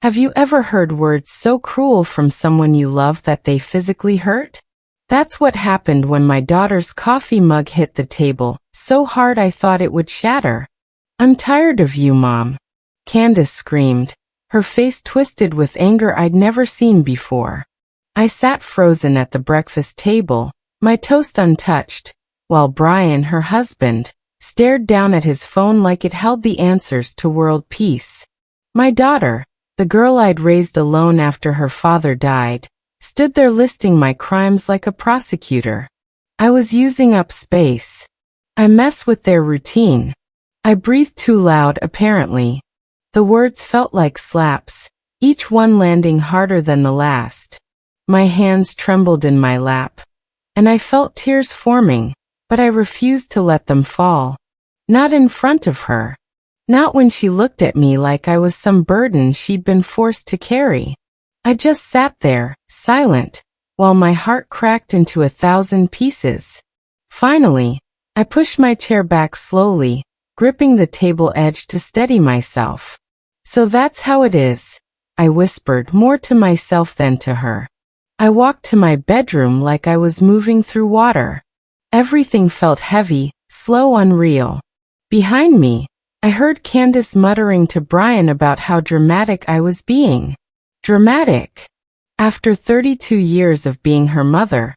Have you ever heard words so cruel from someone you love that they physically hurt? That's what happened when my daughter's coffee mug hit the table, so hard I thought it would shatter. "I'm tired of you, Mom," Candace screamed, her face twisted with anger I'd never seen before. I sat frozen at the breakfast table, my toast untouched, while Brian, her husband, stared down at his phone like it held the answers to world peace. My daughter, the girl I'd raised alone after her father died, stood there listing my crimes like a prosecutor. I was using up space. I mess with their routine. I breathed too loud, apparently. The words felt like slaps, each one landing harder than the last. My hands trembled in my lap, and I felt tears forming, but I refused to let them fall. Not in front of her. Not when she looked at me like I was some burden she'd been forced to carry. I just sat there, silent, while my heart cracked into 1,000 pieces. Finally, I pushed my chair back slowly, gripping the table edge to steady myself. "So that's how it is," I whispered, more to myself than to her. I walked to my bedroom like I was moving through water. Everything felt heavy, slow, unreal. Behind me, I heard Candace muttering to Brian about how dramatic I was being. Dramatic. After 32 years of being her mother,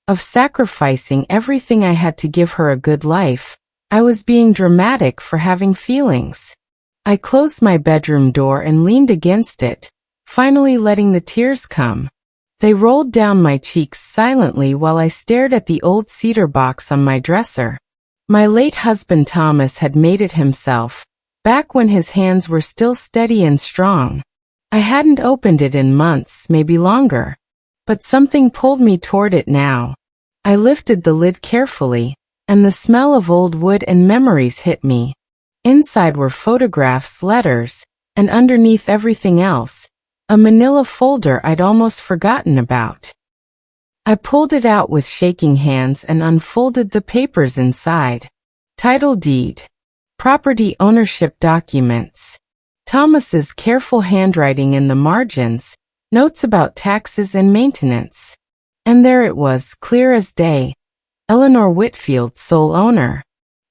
of sacrificing everything I had to give her a good life, I was being dramatic for having feelings. I closed my bedroom door and leaned against it, finally letting the tears come. They rolled down my cheeks silently while I stared at the old cedar box on my dresser. My late husband Thomas had made it himself, back when his hands were still steady and strong. I hadn't opened it in months, maybe longer. But something pulled me toward it now. I lifted the lid carefully, and the smell of old wood and memories hit me. Inside were photographs, letters, and underneath everything else, a manila folder I'd almost forgotten about. I pulled it out with shaking hands and unfolded the papers inside. Title deed. Property ownership documents. Thomas's careful handwriting in the margins, notes about taxes and maintenance. And there it was, clear as day. Eleanor Whitfield, sole owner.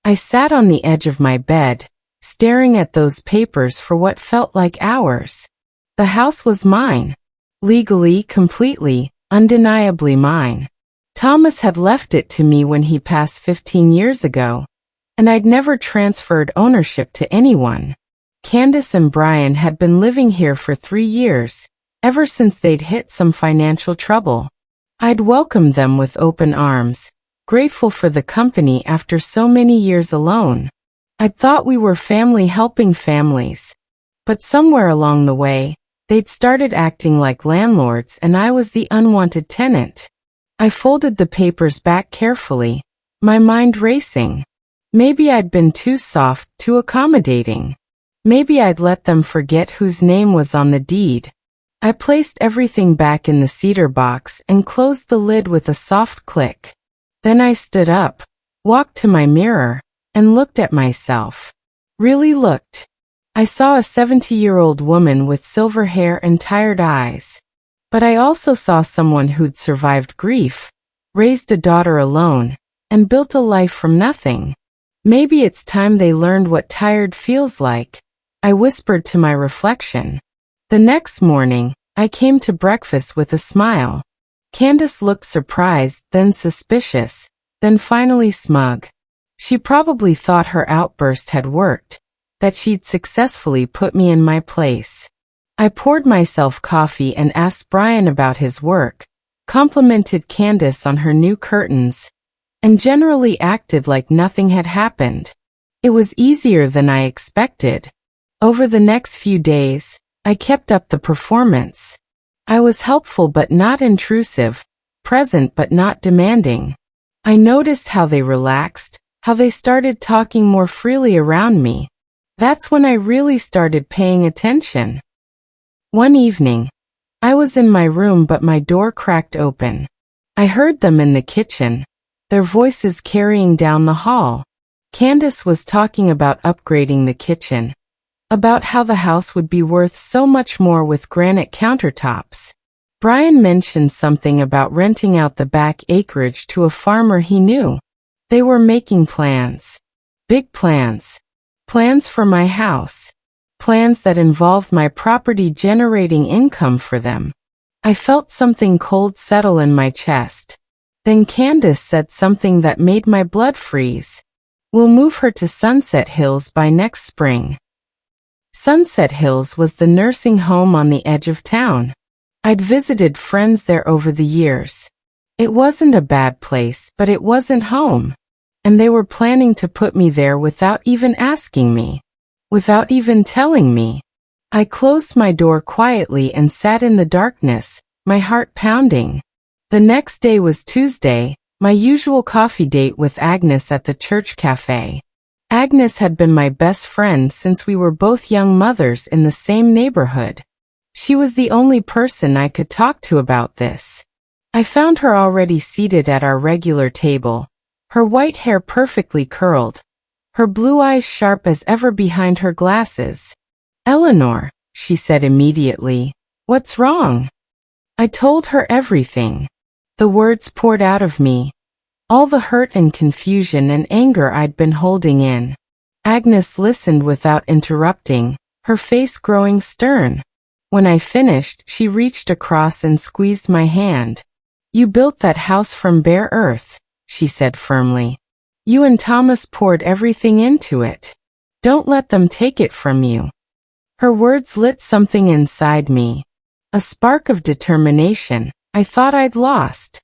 I sat on the edge of my bed, staring at those papers for what felt like hours. The house was mine. Legally, completely, undeniably mine. Thomas had left it to me when he passed 15 years ago, and I'd never transferred ownership to anyone. Candace and Brian had been living here for 3 years, ever since they'd hit some financial trouble. I'd welcomed them with open arms, grateful for the company after so many years alone. I'd thought we were family helping families. But somewhere along the way, they'd started acting like landlords and I was the unwanted tenant. I folded the papers back carefully, my mind racing. Maybe I'd been too soft, too accommodating. Maybe I'd let them forget whose name was on the deed. I placed everything back in the cedar box and closed the lid with a soft click. Then I stood up, walked to my mirror, and looked at myself. Really looked. I saw a 70-year-old woman with silver hair and tired eyes. But I also saw someone who'd survived grief, raised a daughter alone, and built a life from nothing. Maybe it's time they learned what tired feels like, I whispered to my reflection. The next morning, I came to breakfast with a smile. Candace looked surprised, then suspicious, then finally smug. She probably thought her outburst had worked, that she'd successfully put me in my place. I poured myself coffee and asked Brian about his work, complimented Candace on her new curtains, and generally acted like nothing had happened. It was easier than I expected. Over the next few days, I kept up the performance. I was helpful but not intrusive, present but not demanding. I noticed how they relaxed, how they started talking more freely around me. That's when I really started paying attention. One evening, I was in my room but my door cracked open. I heard them in the kitchen, their voices carrying down the hall. Candace was talking about upgrading the kitchen, about how the house would be worth so much more with granite countertops. Brian mentioned something about renting out the back acreage to a farmer he knew. They were making plans. Big plans. Plans for my house. Plans that involved my property generating income for them. I felt something cold settle in my chest. Then Candace said something that made my blood freeze. We'll move her to Sunset Hills by next spring. Sunset Hills was the nursing home on the edge of town. I'd visited friends there over the years. It wasn't a bad place, but it wasn't home. And they were planning to put me there without even asking me. Without even telling me. I closed my door quietly and sat in the darkness, my heart pounding. The next day was Tuesday, my usual coffee date with Agnes at the church cafe. Agnes had been my best friend since we were both young mothers in the same neighborhood. She was the only person I could talk to about this. I found her already seated at our regular table, her white hair perfectly curled, her blue eyes sharp as ever behind her glasses. "Eleanor," she said immediately, "what's wrong?" I told her everything. The words poured out of me. All the hurt and confusion and anger I'd been holding in. Agnes listened without interrupting, her face growing stern. When I finished, she reached across and squeezed my hand. "You built that house from bare earth," she said firmly. "You and Thomas poured everything into it. Don't let them take it from you." Her words lit something inside me. A spark of determination I thought I'd lost.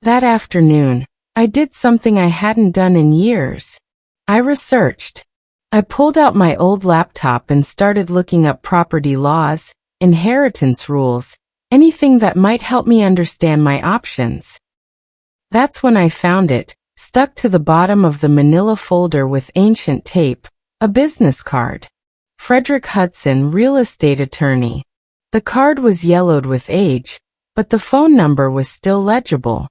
That afternoon, I did something I hadn't done in years. I researched. I pulled out my old laptop and started looking up property laws, inheritance rules, anything that might help me understand my options. That's when I found it, stuck to the bottom of the manila folder with ancient tape, a business card. Frederick Hudson, real estate attorney. The card was yellowed with age, but the phone number was still legible.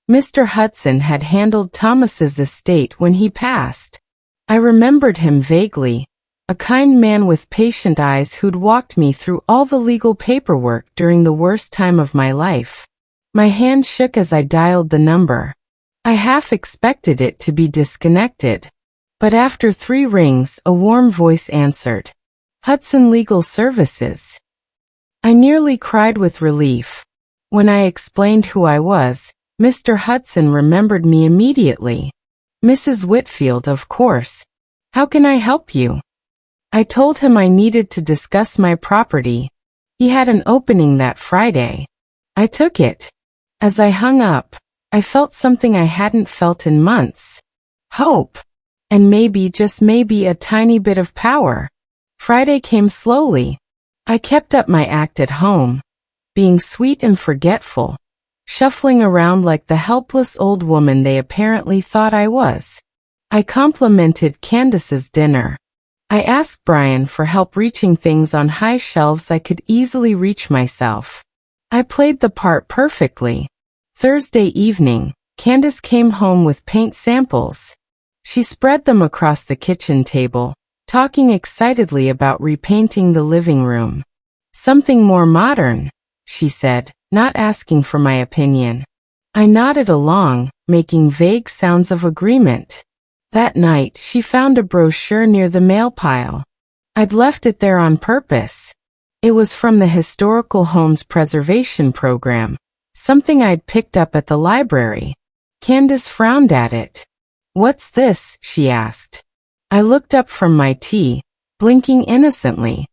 Mr. Hudson had handled Thomas's estate when he passed. I remembered him vaguely, a kind man with patient eyes who'd walked me through all the legal paperwork during the worst time of my life. My hand shook as I dialed the number. I half expected it to be disconnected. But after 3 rings, a warm voice answered. "Hudson Legal Services." I nearly cried with relief. When I explained who I was, Mr. Hudson remembered me immediately. "Mrs. Whitfield, of course. How can I help you?" I told him I needed to discuss my property. He had an opening that Friday. I took it. As I hung up, I felt something I hadn't felt in months. Hope. And maybe, just maybe, a tiny bit of power. Friday came slowly. I kept up my act at home, being sweet and forgetful, shuffling around like the helpless old woman they apparently thought I was. I complimented Candace's dinner. I asked Brian for help reaching things on high shelves I could easily reach myself. I played the part perfectly. Thursday evening, Candace came home with paint samples. She spread them across the kitchen table, talking excitedly about repainting the living room. "Something more modern," she said, not asking for my opinion. I nodded along, making vague sounds of agreement. That night, she found a brochure near the mail pile. I'd left it there on purpose. It was from the Historical Homes Preservation Program, something I'd picked up at the library. Candace frowned at it. "What's this?" she asked. I looked up from my tea, blinking innocently.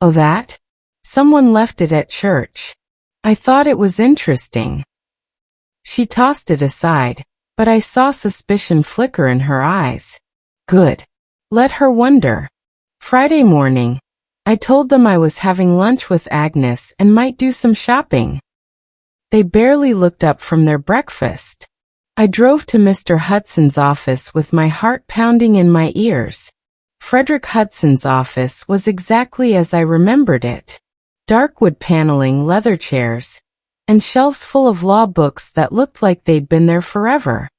"Oh, that? Someone left it at church. I thought it was interesting." She tossed it aside, but I saw suspicion flicker in her eyes. Good. Let her wonder. Friday morning, I told them I was having lunch with Agnes and might do some shopping. They barely looked up from their breakfast. I drove to Mr. Hudson's office with my heart pounding in my ears. Frederick Hudson's office was exactly as I remembered it. Dark wood paneling, leather chairs, and shelves full of law books that looked like they'd been there forever.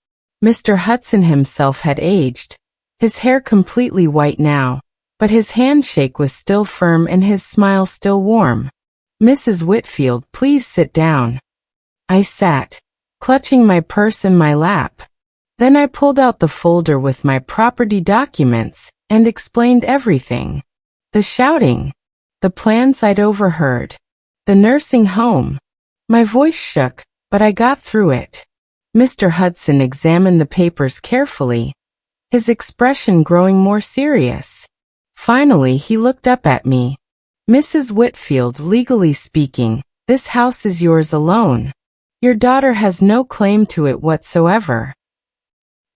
Mr. Hudson himself had aged, his hair completely white now, but his handshake was still firm and his smile still warm. "Mrs. Whitfield, please sit down." I sat, clutching my purse in my lap. Then I pulled out the folder with my property documents and explained everything. The shouting, the plans I'd overheard, the nursing home. My voice shook, but I got through it. Mr. Hudson examined the papers carefully, his expression growing more serious. Finally, he looked up at me. "Mrs. Whitfield, legally speaking, this house is yours alone. Your daughter has no claim to it whatsoever."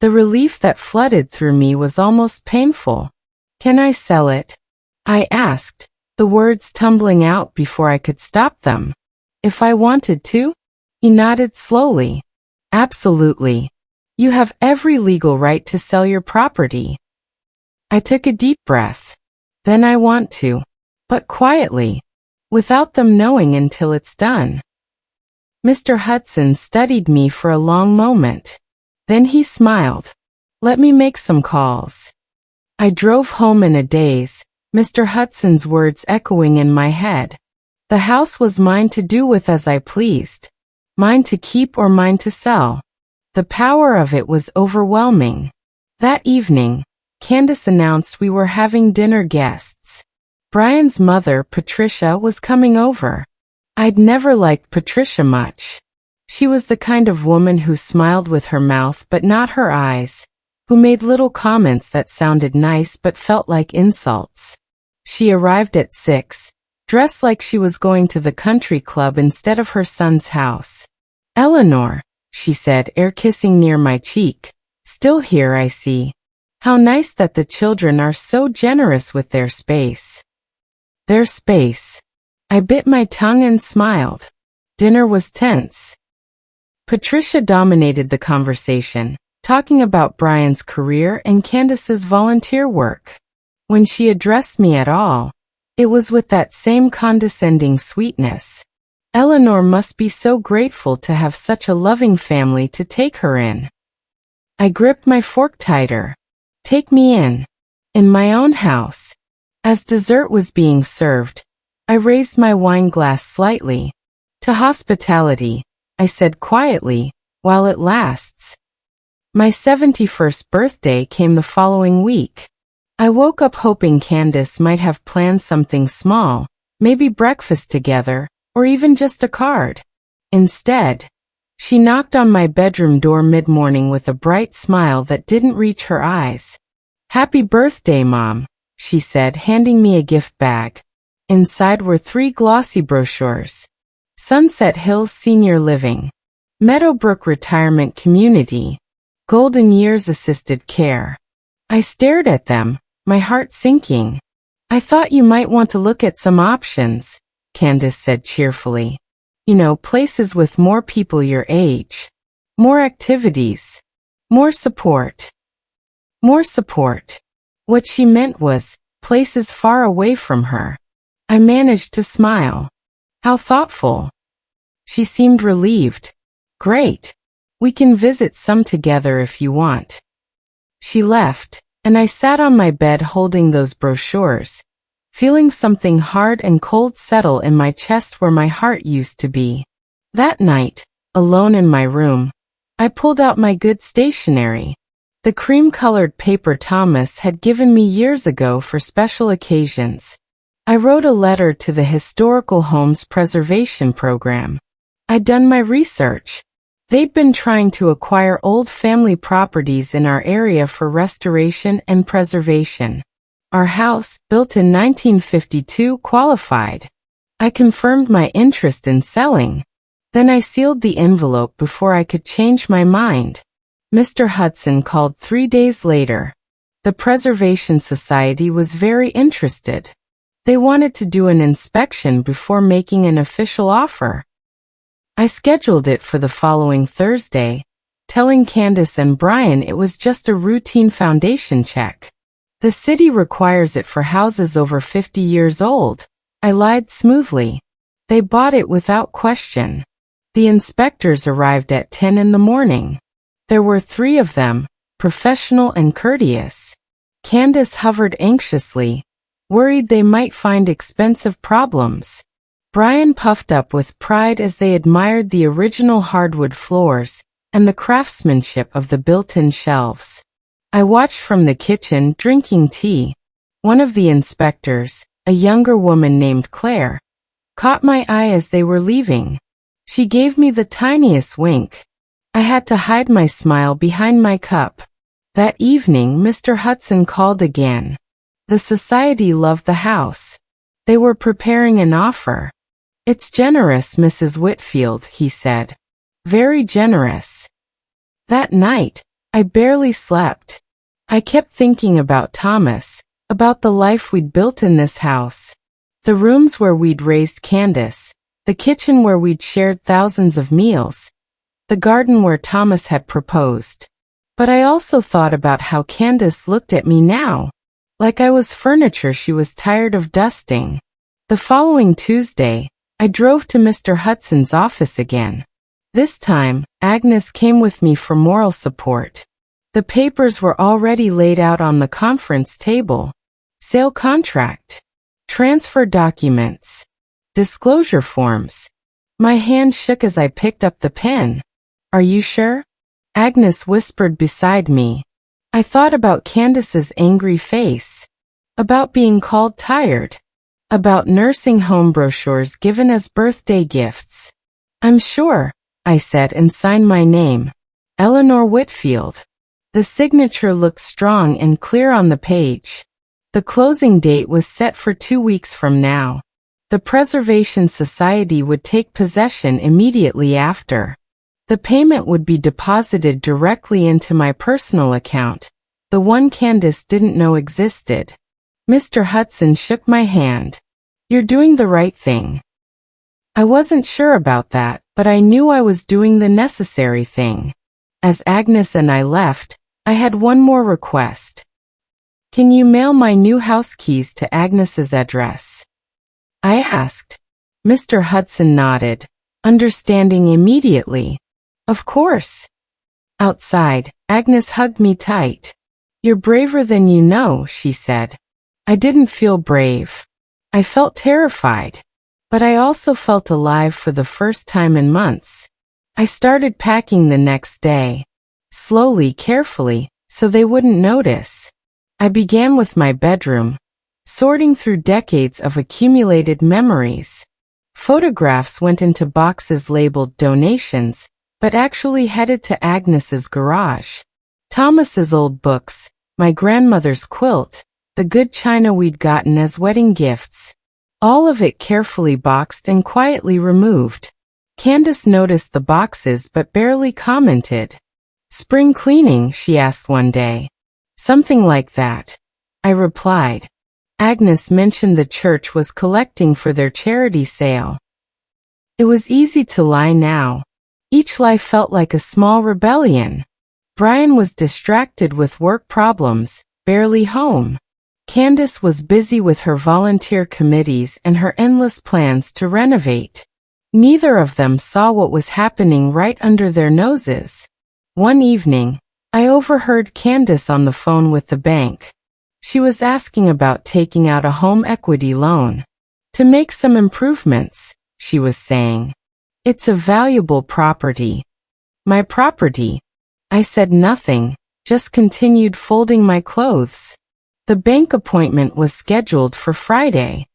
The relief that flooded through me was almost painful. "Can I sell it?" I asked, the words tumbling out before I could stop them. "If I wanted to?" He nodded slowly. "Absolutely. You have every legal right to sell your property." I took a deep breath. "Then I want to. But quietly, without them knowing until it's done." Mr. Hudson studied me for a long moment. Then he smiled. "Let me make some calls." I drove home in a daze, Mr. Hudson's words echoing in my head. The house was mine to do with as I pleased. Mine to keep or mine to sell. The power of it was overwhelming. That evening, Candace announced we were having dinner guests. Brian's mother, Patricia, was coming over. I'd never liked Patricia much. She was the kind of woman who smiled with her mouth but not her eyes, who made little comments that sounded nice but felt like insults. She arrived at 6, dressed like she was going to the country club instead of her son's house. "Eleanor," she said, air-kissing near my cheek. "Still here, I see. How nice that the children are so generous with their space." Their space. I bit my tongue and smiled. Dinner was tense. Patricia dominated the conversation, talking about Brian's career and Candace's volunteer work. When she addressed me at all, it was with that same condescending sweetness. Eleanor must be so grateful to have such a loving family to take her in. I gripped my fork tighter. Take me in. In my own house. As dessert was being served, I raised my wine glass slightly. "To hospitality," I said quietly, "while it lasts." My 71st birthday came the following week. I woke up hoping Candace might have planned something small, maybe breakfast together, or even just a card. Instead, she knocked on my bedroom door mid-morning with a bright smile that didn't reach her eyes. "Happy birthday, Mom," she said, handing me a gift bag. Inside were 3 glossy brochures. Sunset Hills Senior Living, Meadowbrook Retirement Community, Golden Years Assisted Care. I stared at them, my heart sinking. "I thought you might want to look at some options," Candace said cheerfully. "You know, places with more people your age. More activities. More support." More support. What she meant was, places far away from her. I managed to smile. "How thoughtful." She seemed relieved. "Great. We can visit some together if you want." She left, and I sat on my bed holding those brochures, feeling something hard and cold settle in my chest where my heart used to be. That night, alone in my room, I pulled out my good stationery. The cream-colored paper Thomas had given me years ago for special occasions. I wrote a letter to the Historical Homes Preservation Program. I'd done my research. They'd been trying to acquire old family properties in our area for restoration and preservation. Our house, built in 1952, qualified. I confirmed my interest in selling. Then I sealed the envelope before I could change my mind. Mr. Hudson called 3 days later. The Preservation Society was very interested. They wanted to do an inspection before making an official offer. I scheduled it for the following Thursday, telling Candace and Brian it was just a routine foundation check. The city requires it for houses over 50 years old. I lied smoothly. They bought it without question. The inspectors arrived at 10 in the morning. There were 3 of them, professional and courteous. Candace hovered anxiously, worried they might find expensive problems. Brian puffed up with pride as they admired the original hardwood floors and the craftsmanship of the built-in shelves. I watched from the kitchen, drinking tea. One of the inspectors, a younger woman named Claire, caught my eye as they were leaving. She gave me the tiniest wink. I had to hide my smile behind my cup. That evening, Mr. Hudson called again. The society loved the house. They were preparing an offer. "It's generous, Mrs. Whitfield," he said. "Very generous." That night, I barely slept. I kept thinking about Thomas, about the life we'd built in this house. The rooms where we'd raised Candace, the kitchen where we'd shared thousands of meals, the garden where Thomas had proposed. But I also thought about how Candace looked at me now, like I was furniture she was tired of dusting. The following Tuesday, I drove to Mr. Hudson's office again. This time, Agnes came with me for moral support. The papers were already laid out on the conference table. Sale contract, transfer documents, disclosure forms. My hand shook as I picked up the pen. "Are you sure?" Agnes whispered beside me. I thought about Candace's angry face, about being called tired, about nursing home brochures given as birthday gifts. "I'm sure," I said and signed my name. Eleanor Whitfield. The signature looked strong and clear on the page. The closing date was set for 2 weeks from now. The Preservation Society would take possession immediately after. The payment would be deposited directly into my personal account, the one Candace didn't know existed. Mr. Hudson shook my hand. "You're doing the right thing." I wasn't sure about that, but I knew I was doing the necessary thing. As Agnes and I left, I had one more request. "Can you mail my new house keys to Agnes's address?" I asked. Mr. Hudson nodded, understanding immediately. "Of course." Outside, Agnes hugged me tight. "You're braver than you know," she said. I didn't feel brave. I felt terrified. But I also felt alive for the first time in months. I started packing the next day. Slowly, carefully, so they wouldn't notice. I began with my bedroom, sorting through decades of accumulated memories. Photographs went into boxes labeled donations, but actually headed to Agnes's garage. Thomas's old books, my grandmother's quilt, the good china we'd gotten as wedding gifts. All of it carefully boxed and quietly removed. Candace noticed the boxes but barely commented. "Spring cleaning?" she asked one day. "Something like that," I replied. Agnes mentioned the church was collecting for their charity sale. It was easy to lie now. Each life felt like a small rebellion. Brian was distracted with work problems, barely home. Candace was busy with her volunteer committees and her endless plans to renovate. Neither of them saw what was happening right under their noses. One evening, I overheard Candace on the phone with the bank. She was asking about taking out a home equity loan. "To make some improvements," she was saying. "It's a valuable property." "My property?" I said nothing, just continued folding my clothes. The bank appointment was scheduled for Friday.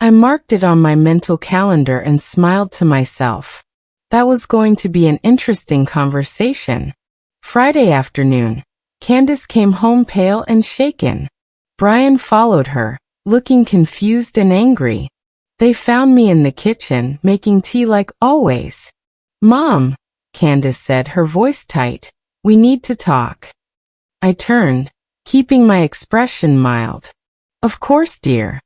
I marked it on my mental calendar and smiled to myself. That was going to be an interesting conversation. Friday afternoon, Candace came home pale and shaken. Brian followed her, looking confused and angry. They found me in the kitchen, making tea like always. "Mom," Candace said, her voice tight, "we need to talk." I turned, keeping my expression mild. "Of course, dear.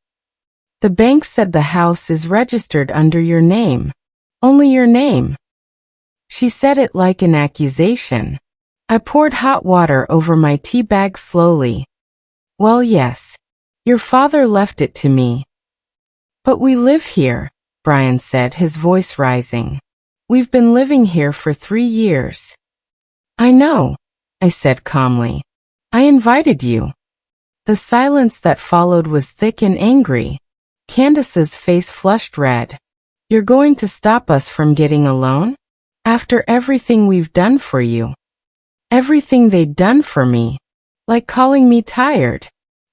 The bank said the house is registered under your name. Only your name." She said it like an accusation. I poured hot water over my tea bag slowly. "Well, yes. Your father left it to me." "But we live here," Brian said, his voice rising. "We've been living here for 3 years." "I know," I said calmly. "I invited you." The silence that followed was thick and angry. Candace's face flushed red. You're going to stop us from getting a loan? After everything we've done for you. Everything they'd done for me. Like calling me tired.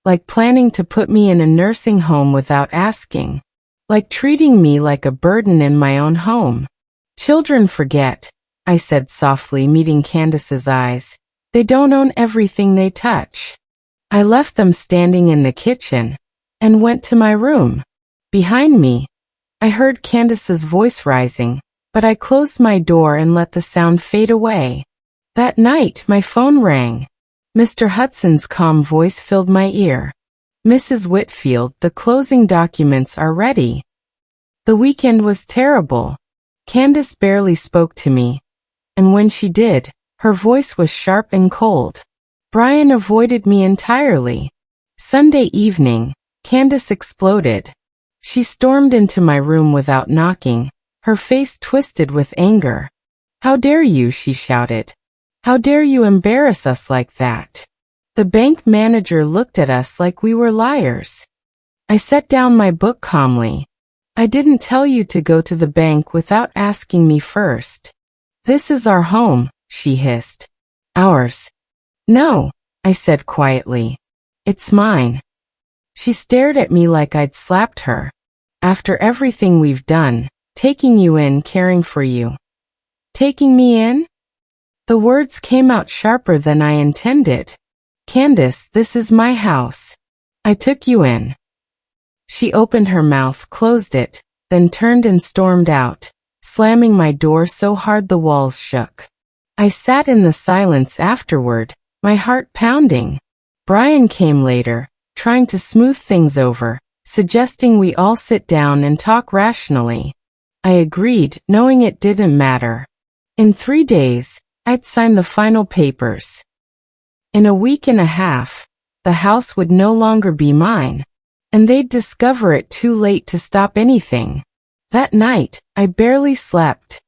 Like planning to put me in a nursing home without asking. Like treating me like a burden in my own home. Children forget, I said softly, meeting Candace's eyes. They don't own everything they touch. I left them standing in the kitchen and went to my room. Behind me, I heard Candace's voice rising, but I closed my door and let the sound fade away. That night, my phone rang. Mr. Hudson's calm voice filled my ear. Mrs. Whitfield, the closing documents are ready. The weekend was terrible. Candace barely spoke to me, and when she did, her voice was sharp and cold. Brian avoided me entirely. Sunday evening, Candace exploded. She stormed into my room without knocking, her face twisted with anger. How dare you, she shouted. How dare you embarrass us like that? The bank manager looked at us like we were liars. I set down my book calmly. I didn't tell you to go to the bank without asking me first. This is our home, she hissed. Ours. No, I said quietly. It's mine. She stared at me like I'd slapped her. After everything we've done, taking you in, caring for you. Taking me in? The words came out sharper than I intended. Candace, this is my house. I took you in. She opened her mouth, closed it, then turned and stormed out, slamming my door so hard the walls shook. I sat in the silence afterward, my heart pounding. Brian came later, trying to smooth things over, suggesting we all sit down and talk rationally. I agreed, knowing it didn't matter. In 3 days, I'd sign the final papers. In a week and a half, the house would no longer be mine, and they'd discover it too late to stop anything. That night, I barely slept.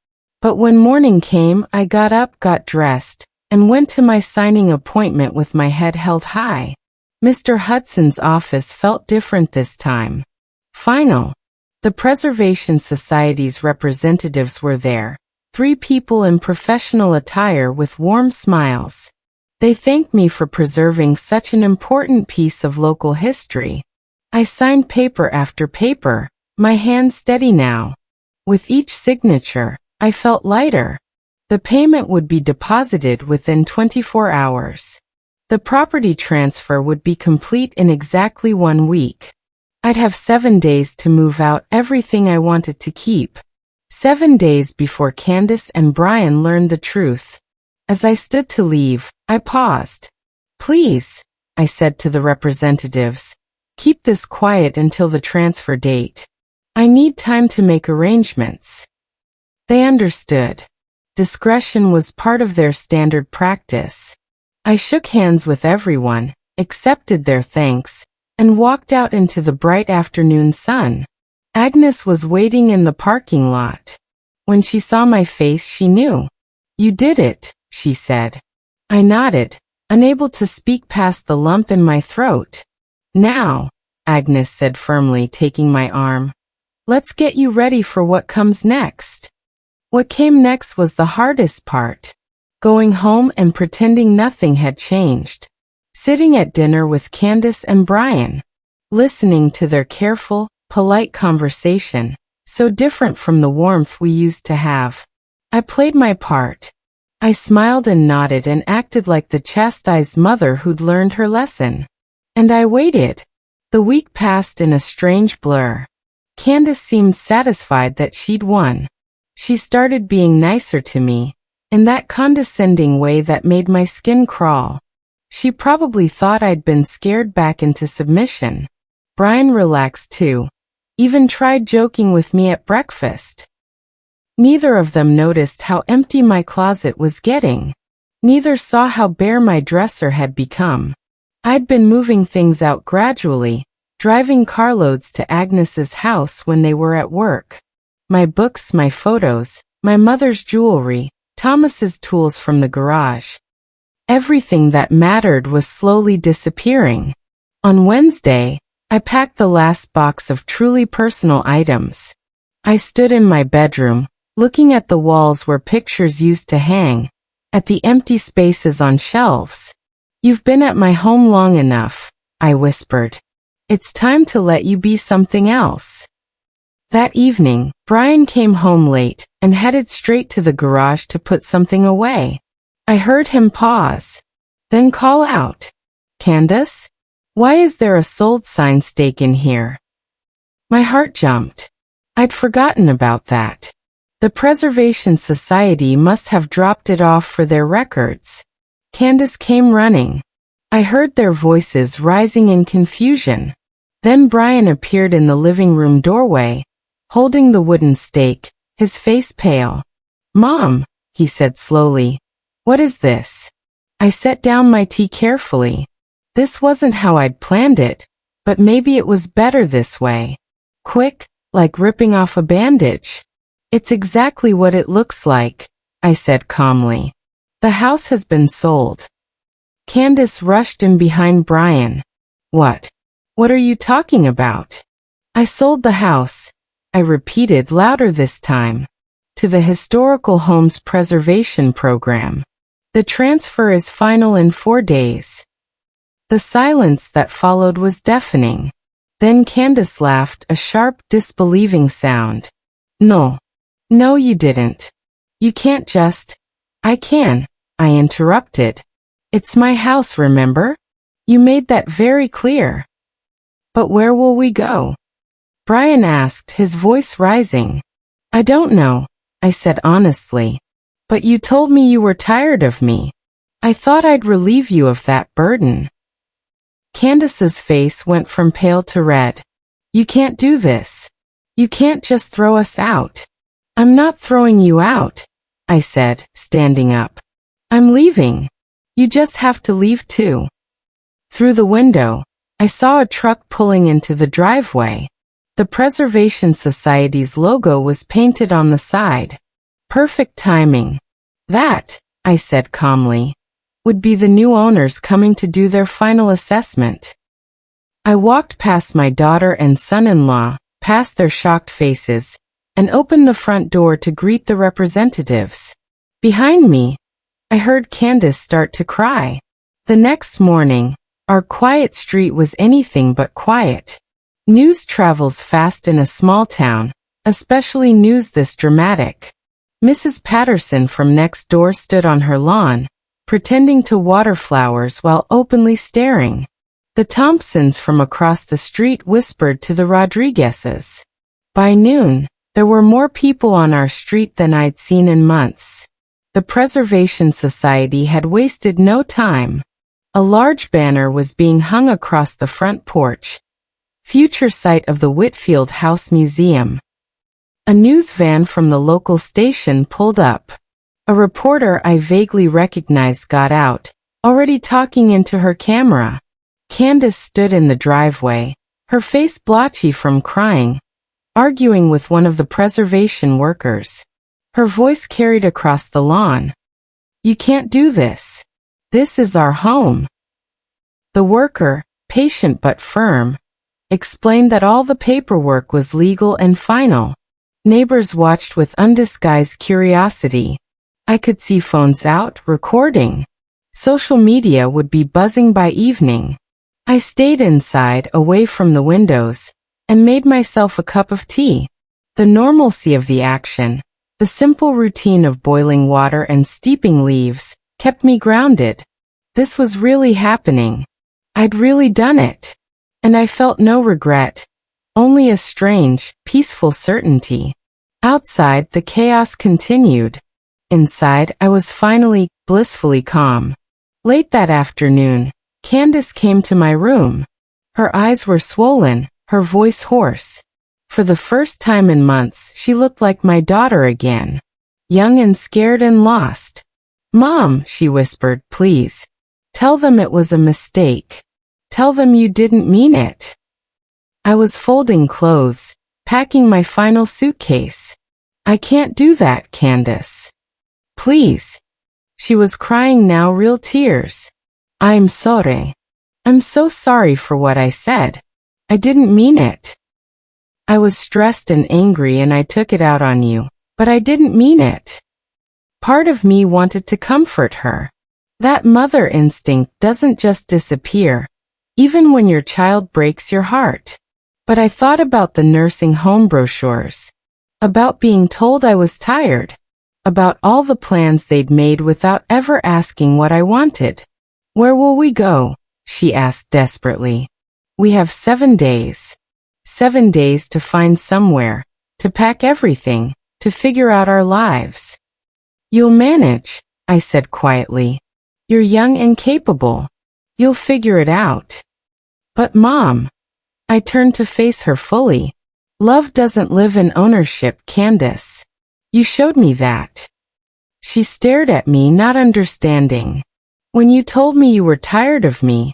But when morning came, I got up, got dressed, and went to my signing appointment with my head held high. Mr. Hudson's office felt different this time. Final. The Preservation Society's representatives were there, 3 people in professional attire with warm smiles. They thanked me for preserving such an important piece of local history. I signed paper after paper, my hand steady now. With each signature, I felt lighter. The payment would be deposited within 24 hours. The property transfer would be complete in exactly 1 week. I'd have 7 days to move out everything I wanted to keep. 7 days before Candace and Brian learned the truth. As I stood to leave, I paused. Please, I said to the representatives, keep this quiet until the transfer date. I need time to make arrangements. They understood. Discretion was part of their standard practice. I shook hands with everyone, accepted their thanks, and walked out into the bright afternoon sun. Agnes was waiting in the parking lot. When she saw my face, she knew. You did it, she said. I nodded, unable to speak past the lump in my throat. Now, Agnes said firmly, taking my arm. Let's get you ready for what comes next. What came next was the hardest part. Going home and pretending nothing had changed. Sitting at dinner with Candace and Brian. Listening to their careful, polite conversation, so different from the warmth we used to have. I played my part. I smiled and nodded and acted like the chastised mother who'd learned her lesson. And I waited. The week passed in a strange blur. Candace seemed satisfied that she'd won. She started being nicer to me, in that condescending way that made my skin crawl. She probably thought I'd been scared back into submission. Brian relaxed too, even tried joking with me at breakfast. Neither of them noticed how empty my closet was getting. Neither saw how bare my dresser had become. I'd been moving things out gradually, driving carloads to Agnes's house when they were at work. My books, my photos, my mother's jewelry, Thomas's tools from the garage. Everything that mattered was slowly disappearing. On Wednesday, I packed the last box of truly personal items. I stood in my bedroom, looking at the walls where pictures used to hang, at the empty spaces on shelves. "You've been at my home long enough," I whispered. "It's time to let you be something else." That evening, Brian came home late and headed straight to the garage to put something away. I heard him pause, then call out, "Candace? Why is there a sold sign stake in here?" My heart jumped. I'd forgotten about that. The Preservation Society must have dropped it off for their records. Candace came running. I heard their voices rising in confusion. Then Brian appeared in the living room doorway, holding the wooden stake, his face pale. "Mom," he said slowly, "what is this?" I set down my tea carefully. This wasn't how I'd planned it, but maybe it was better this way. Quick, like ripping off a bandage. "It's exactly what it looks like," I said calmly. "The house has been sold." Candace rushed in behind Brian. "What? What are you talking about?" "I sold the house," I repeated louder this time, "to the Historical Homes Preservation Program. The transfer is final in 4 days." The silence that followed was deafening. Then Candace laughed, a sharp, disbelieving sound. "No. No, you didn't. You can't just—" "I can," I interrupted. "It's my house, remember? You made that very clear." "But where will we go?" Brian asked, his voice rising. "I don't know," I said honestly. "But you told me you were tired of me. I thought I'd relieve you of that burden." Candace's face went from pale to red. "You can't do this. You can't just throw us out." "I'm not throwing you out," I said, standing up. "I'm leaving. You just have to leave too." Through the window, I saw a truck pulling into the driveway. The Preservation Society's logo was painted on the side. Perfect timing. That, I said calmly, would be the new owners coming to do their final assessment. I walked past my daughter and son-in-law, past their shocked faces, and opened the front door to greet the representatives. Behind me, I heard Candace start to cry. The next morning, our quiet street was anything but quiet. News travels fast in a small town, especially news this dramatic. Mrs. Patterson from next door stood on her lawn, pretending to water flowers while openly staring. The Thompsons from across the street whispered to the Rodriguezes. By noon, there were more people on our street than I'd seen in months. The Preservation Society had wasted no time. A large banner was being hung across the front porch. Future site of the Whitfield House Museum. A news van from the local station pulled up. A reporter I vaguely recognized got out, already talking into her camera. Candace stood in the driveway, her face blotchy from crying, arguing with one of the preservation workers. Her voice carried across the lawn. "You can't do this. This is our home." The worker, patient but firm, explained that all the paperwork was legal and final. Neighbors watched with undisguised curiosity. I could see phones out, recording. Social media would be buzzing by evening. I stayed inside, away from the windows, and made myself a cup of tea. The normalcy of the action, the simple routine of boiling water and steeping leaves, kept me grounded. This was really happening. I'd really done it. And I felt no regret, only a strange, peaceful certainty. Outside, the chaos continued. Inside, I was finally, blissfully calm. Late that afternoon, Candace came to my room. Her eyes were swollen, her voice hoarse. For the first time in months, she looked like my daughter again. Young and scared and lost. "Mom," she whispered, "please. Tell them it was a mistake. Tell them you didn't mean it." I was folding clothes, packing my final suitcase. "I can't do that, Candace. Please." She was crying now, real tears. "I'm sorry. I'm so sorry for what I said. I didn't mean it. I was stressed and angry and I took it out on you, but I didn't mean it. Part of me wanted to comfort her. That mother instinct doesn't just disappear, even when your child breaks your heart. But I thought about the nursing home brochures, about being told I was tired, about all the plans they'd made without ever asking what I wanted. Where will we go? She asked desperately. We have 7 days. 7 days to find somewhere, to pack everything, to figure out our lives. You'll manage, I said quietly. You're young and capable. You'll figure it out. But Mom, I turned to face her fully. Love doesn't live in ownership, Candace. You showed me that. She stared at me, not understanding. When you told me you were tired of me,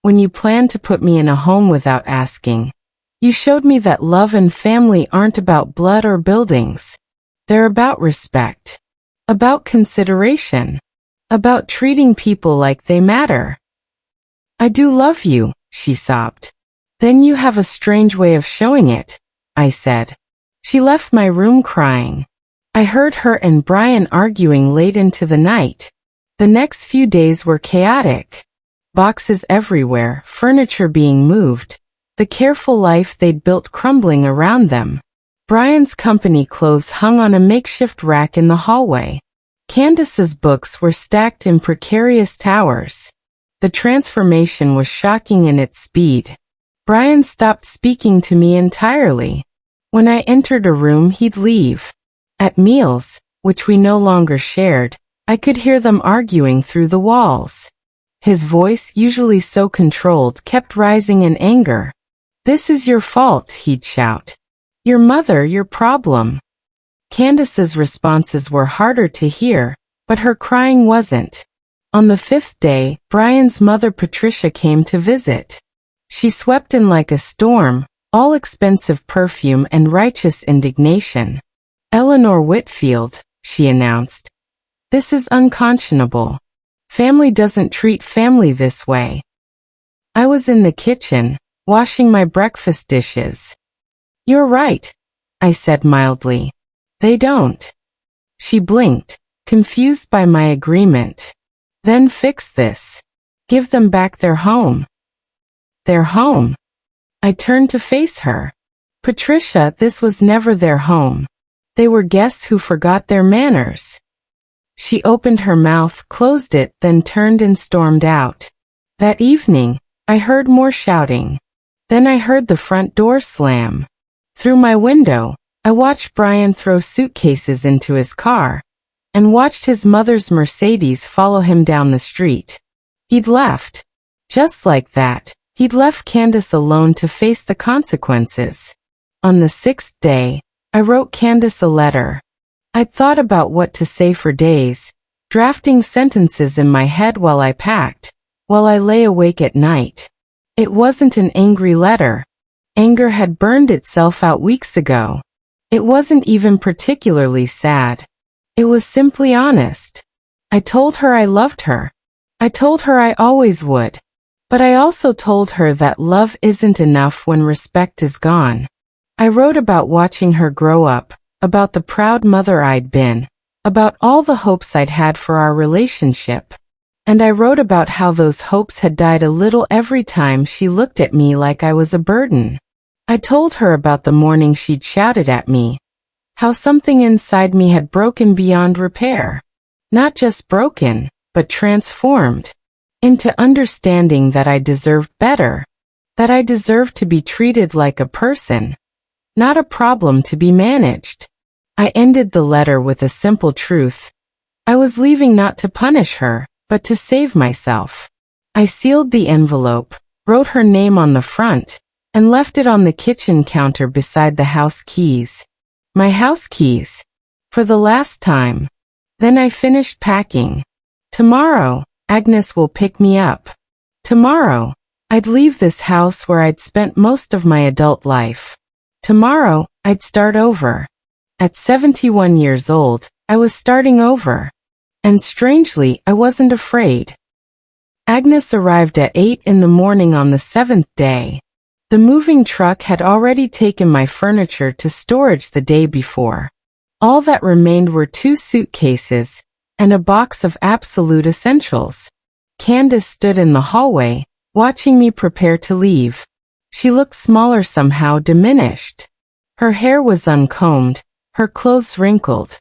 when you planned to put me in a home without asking, you showed me that love and family aren't about blood or buildings. They're about respect, about consideration, about treating people like they matter. I do love you, she sobbed. Then you have a strange way of showing it, I said. She left my room crying. I heard her and Brian arguing late into the night. The next few days were chaotic. Boxes everywhere, furniture being moved, the careful life they'd built crumbling around them. Brian's company clothes hung on a makeshift rack in the hallway. Candace's books were stacked in precarious towers. The transformation was shocking in its speed. Brian stopped speaking to me entirely. When I entered a room, he'd leave. At meals, which we no longer shared, I could hear them arguing through the walls. His voice, usually so controlled, kept rising in anger. This is your fault, he'd shout. Your mother, your problem. Candace's responses were harder to hear, but her crying wasn't. On the 5th day, Brian's mother Patricia came to visit. She swept in like a storm, all expensive perfume and righteous indignation. Eleanor Whitfield, she announced. This is unconscionable. Family doesn't treat family this way. I was in the kitchen, washing my breakfast dishes. You're right, I said mildly. They don't. She blinked, confused by my agreement. Then fix this. Give them back their home. Their home. I turned to face her. Patricia, this was never their home. They were guests who forgot their manners. She opened her mouth, closed it, then turned and stormed out. That evening, I heard more shouting. Then I heard the front door slam. Through my window, I watched Brian throw suitcases into his car, and watched his mother's Mercedes follow him down the street. He'd left. Just like that, he'd left Candace alone to face the consequences. On the 6th day, I wrote Candace a letter. I'd thought about what to say for days, drafting sentences in my head while I packed, while I lay awake at night. It wasn't an angry letter. Anger had burned itself out weeks ago. It wasn't even particularly sad. It was simply honest. I told her I loved her. I told her I always would. But I also told her that love isn't enough when respect is gone. I wrote about watching her grow up, about the proud mother I'd been, about all the hopes I'd had for our relationship. And I wrote about how those hopes had died a little every time she looked at me like I was a burden. I told her about the morning she'd shouted at me, how something inside me had broken beyond repair. Not just broken, but transformed into understanding that I deserved better, that I deserved to be treated like a person, not a problem to be managed. I ended the letter with a simple truth. I was leaving not to punish her, but to save myself. I sealed the envelope, wrote her name on the front, and left it on the kitchen counter beside the house keys. My house keys. For the last time. Then I finished packing. Tomorrow, Agnes will pick me up. Tomorrow, I'd leave this house where I'd spent most of my adult life. Tomorrow, I'd start over. At 71 years old, I was starting over. And strangely, I wasn't afraid. Agnes arrived at 8 in the morning on the 7th day. The moving truck had already taken my furniture to storage the day before. All that remained were 2 suitcases and a box of absolute essentials. Candace stood in the hallway, watching me prepare to leave. She looked smaller, somehow diminished. Her hair was uncombed, her clothes wrinkled.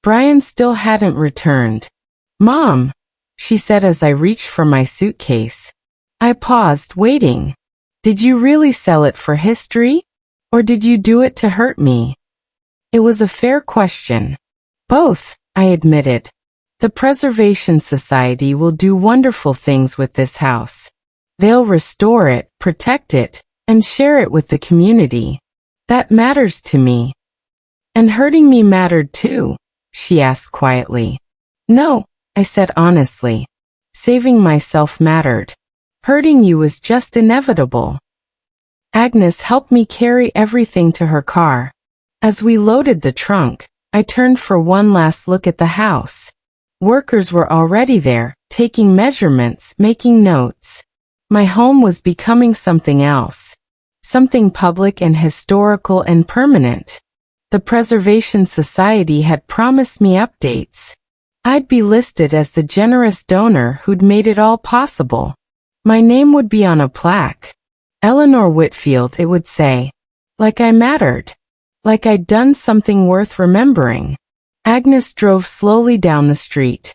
Brian still hadn't returned. "Mom," she said as I reached for my suitcase. I paused, waiting. "Did you really sell it for history? Or did you do it to hurt me?" It was a fair question. "Both," I admitted. "The Preservation Society will do wonderful things with this house. They'll restore it, protect it, and share it with the community. That matters to me." "And hurting me mattered too?" she asked quietly. "No," I said honestly. "Saving myself mattered. Hurting you was just inevitable." Agnes helped me carry everything to her car. As we loaded the trunk, I turned for one last look at the house. Workers were already there, taking measurements, making notes. My home was becoming something else. Something public and historical and permanent. The Preservation Society had promised me updates. I'd be listed as the generous donor who'd made it all possible. My name would be on a plaque. Eleanor Whitfield, it would say. Like I mattered. Like I'd done something worth remembering. Agnes drove slowly down the street.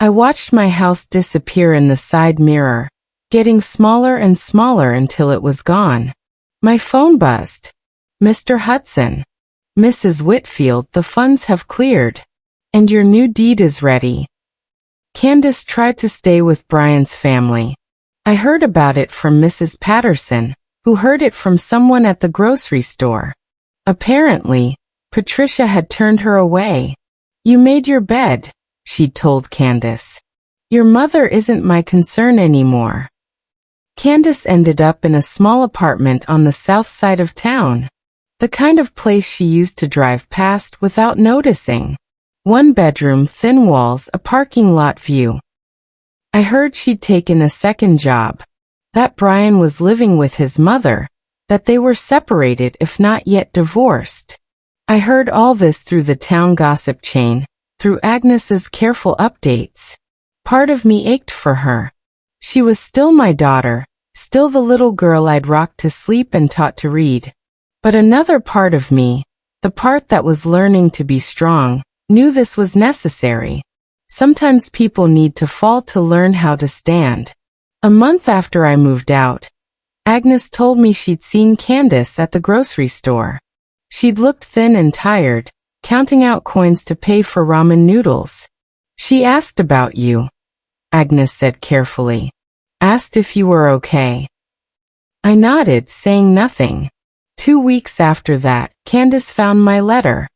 I watched my house disappear in the side mirror, getting smaller and smaller until it was gone. My phone buzzed. "Mr. Hudson. Mrs. Whitfield, the funds have cleared. And your new deed is ready." Candace tried to stay with Brian's family. I heard about it from Mrs. Patterson, who heard it from someone at the grocery store. Apparently, Patricia had turned her away. "You made your bed," she told Candace. "Your mother isn't my concern anymore." Candace ended up in a small apartment on the south side of town. The kind of place she used to drive past without noticing. 1 bedroom, thin walls, a parking lot view. I heard she'd taken a second job. That Brian was living with his mother. That they were separated if not yet divorced. I heard all this through the town gossip chain, through Agnes's careful updates. Part of me ached for her. She was still my daughter, still the little girl I'd rocked to sleep and taught to read. But another part of me, the part that was learning to be strong, knew this was necessary. Sometimes people need to fall to learn how to stand. A month after I moved out, Agnes told me she'd seen Candace at the grocery store. She'd looked thin and tired, counting out coins to pay for ramen noodles. "She asked about you," Agnes said carefully. "Asked if you were okay." I nodded, saying nothing. 2 weeks after that, Candace found my letter.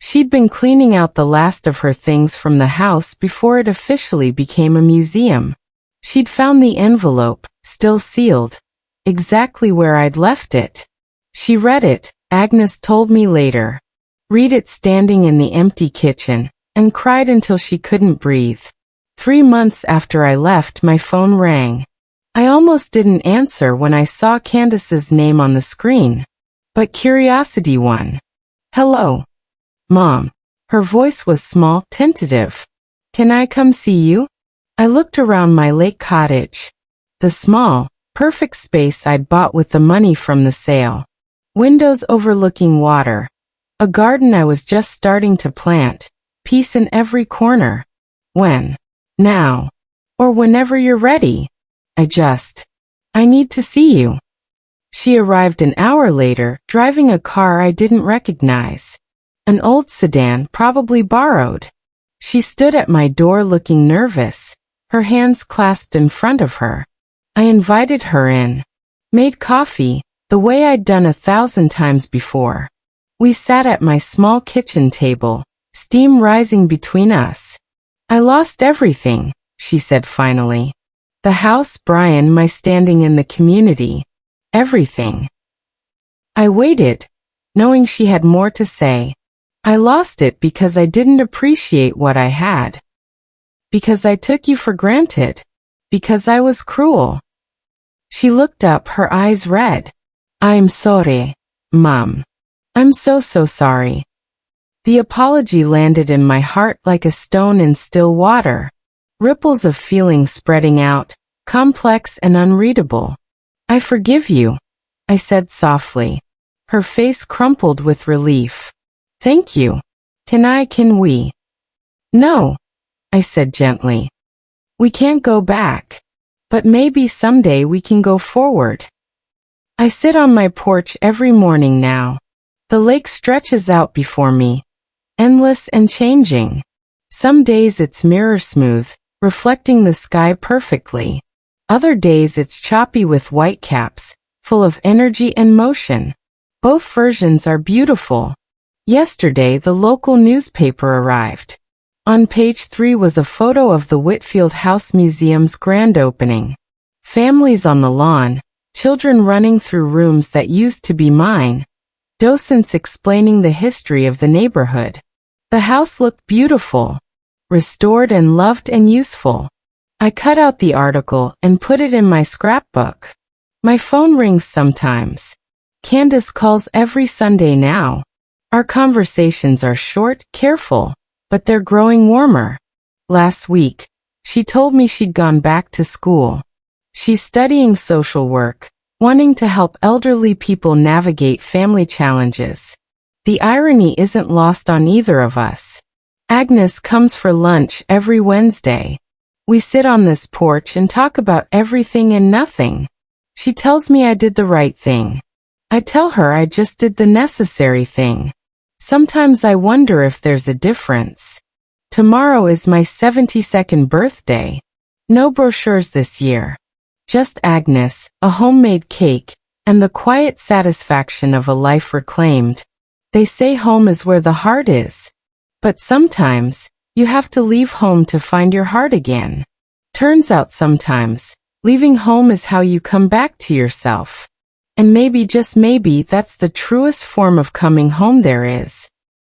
She'd been cleaning out the last of her things from the house before it officially became a museum. She'd found the envelope, still sealed, exactly where I'd left it. She read it, Agnes told me later. Read it standing in the empty kitchen, and cried until she couldn't breathe. 3 months after I left, my phone rang. I almost didn't answer when I saw Candace's name on the screen. But curiosity won. "Hello, Mom." Her voice was small, tentative. "Can I come see you?" I looked around my lake cottage. The small, perfect space I'd bought with the money from the sale. Windows overlooking water. A garden I was just starting to plant. Peace in every corner. "When?" "Now." "Or whenever you're ready." I need to see you." She arrived an hour later, driving a car I didn't recognize. An old sedan, probably borrowed. She stood at my door looking nervous, her hands clasped in front of her. I invited her in. Made coffee, the way I'd done 1,000 times before. We sat at my small kitchen table, steam rising between us. "I lost everything," she said finally. "The house, Brian, my standing in the community. Everything." I waited, knowing she had more to say. "I lost it because I didn't appreciate what I had. Because I took you for granted. Because I was cruel. She looked up, her eyes red. I'm sorry, Mom. I'm so sorry. The apology landed in my heart like a stone in still water. Ripples of feeling spreading out, complex and unreadable. I forgive you, I said softly. Her face crumpled with relief. Thank you. Can we? No, I said gently. We can't go back. But maybe someday we can go forward. I sit on my porch every morning now. The lake stretches out before me, endless and changing. Some days it's mirror smooth, reflecting the sky perfectly. Other days it's choppy with whitecaps, full of energy and motion. Both versions are beautiful. Yesterday the local newspaper arrived. On page 3 was a photo of the Whitfield House Museum's grand opening. Families on the lawn, children running through rooms that used to be mine, docents explaining the history of the neighborhood. The house looked beautiful, restored and loved and useful. I cut out the article and put it in my scrapbook. My phone rings sometimes. Candace calls every Sunday now. Our conversations are short, careful, but they're growing warmer. Last week, she told me she'd gone back to school. She's studying social work, wanting to help elderly people navigate family challenges. The irony isn't lost on either of us. Agnes comes for lunch every Wednesday. We sit on this porch and talk about everything and nothing. She tells me I did the right thing. I tell her I just did the necessary thing. Sometimes I wonder if there's a difference. Tomorrow is my 72nd birthday. No brochures this year. Just Agnes, a homemade cake, and the quiet satisfaction of a life reclaimed. They say home is where the heart is. But sometimes, you have to leave home to find your heart again. Turns out sometimes, leaving home is how you come back to yourself. And maybe, just maybe, that's the truest form of coming home there is.